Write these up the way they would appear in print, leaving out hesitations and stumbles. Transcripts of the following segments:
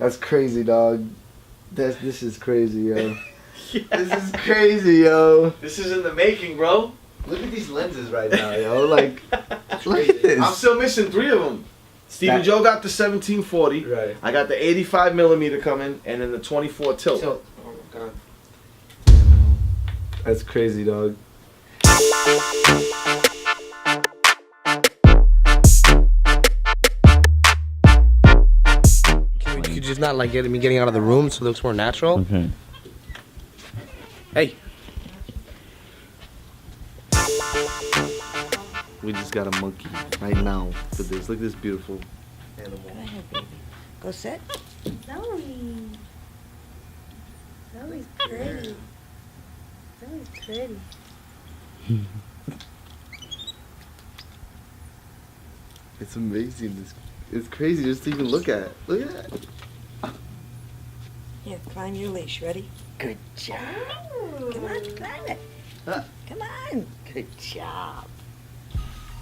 That's crazy, dog. This is crazy, yo. Yeah. This is crazy, yo. This is in the making, bro. Look at these lenses right now, yo. Like, look at this. I'm still missing 3 of them. Stephen Joe got the 1740. Right. I got the 85mm coming, and then the 24 tilt. Oh my god. That's crazy, dog. Could you just not like me getting out of the room so it looks more natural? Okay. Hey. We just got a monkey right now for this. Look at this beautiful animal. Go ahead, baby. Go sit. Zoe. Zoe's pretty. Zoe's pretty. It's amazing. It's crazy just to even look at. Look at that. Here, climb your leash. Ready? Good job. Come on, climb it. Come on. Good job.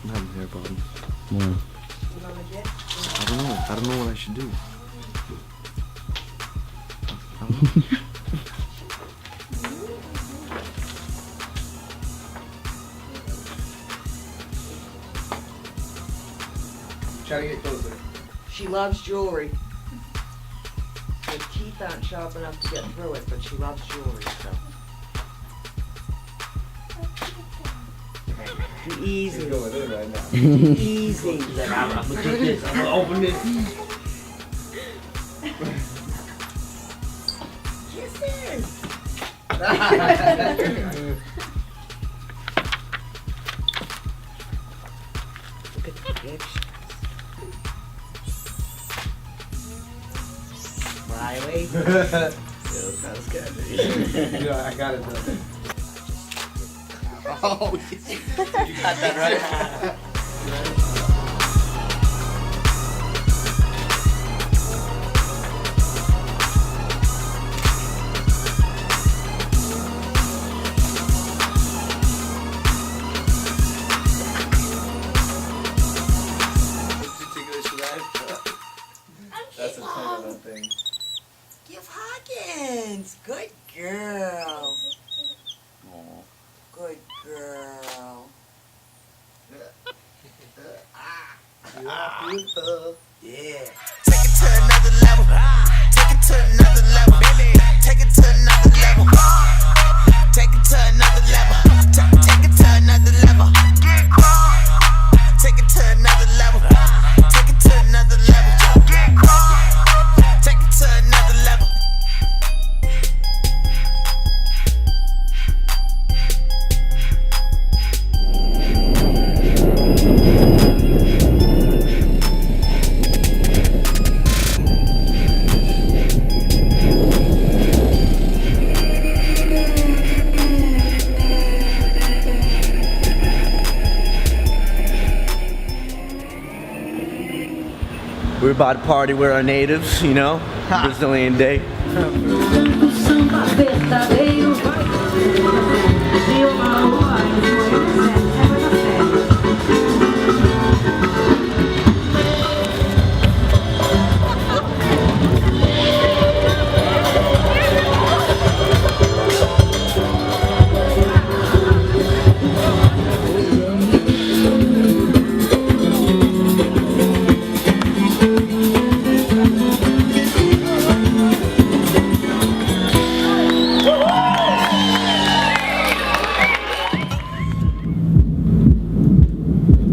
I'm having hair problems. Yeah. You want to get? I don't know what I should do. Try to get closer. She loves jewelry. Her teeth aren't sharp enough to get through it, but she loves jewelry, so. Easy. He's going in right now. Easy. He's like, I'm gonna take this, I'm gonna open this. Kisses. Look at the pictures. Riley. That's good. Yeah, I got it done. Oh, you got that right. That's a ton thing. Give Hawkins. Good girl. Good girl. Yeah. Take it to another level. Take it to another level. Take it to another level. Take it to another level. Take it to another level. Take it to another level. Take it to another level. Take it to another level. We're about to party with our natives, you know, Brazilian day.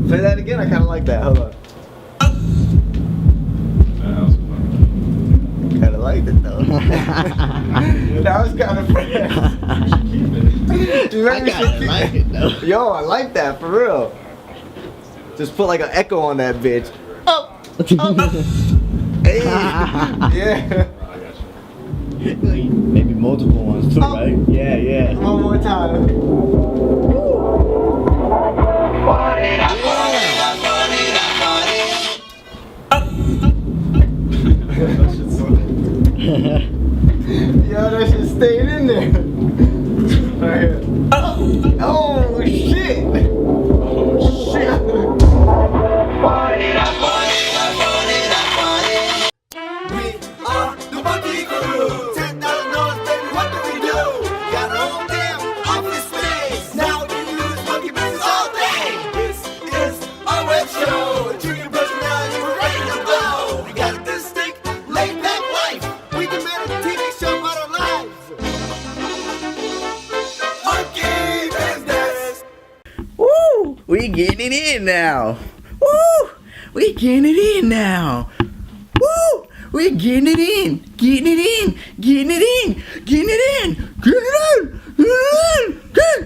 Say that again. I kind of like that. Hold on. Kind of liked it though. That was kind of fresh. Yo, I like that for real. Just put like an echo on that bitch. Oh. Hey. Yeah. Maybe multiple ones too, right? Yeah, yeah. One more time. Yo, that shit stayed in there. Right here. Oh shit! Oh shit! We are talk show. Junior personality, we're ready to blow. We got a distinct, laid back life. We demand a TV show about our lives. Monkey business. Woo! We getting it in now. Woo! We getting it in now. Woo! We getting it in. Getting it in. Getting it in. Getting it in. Getting it in. Getting it in. Get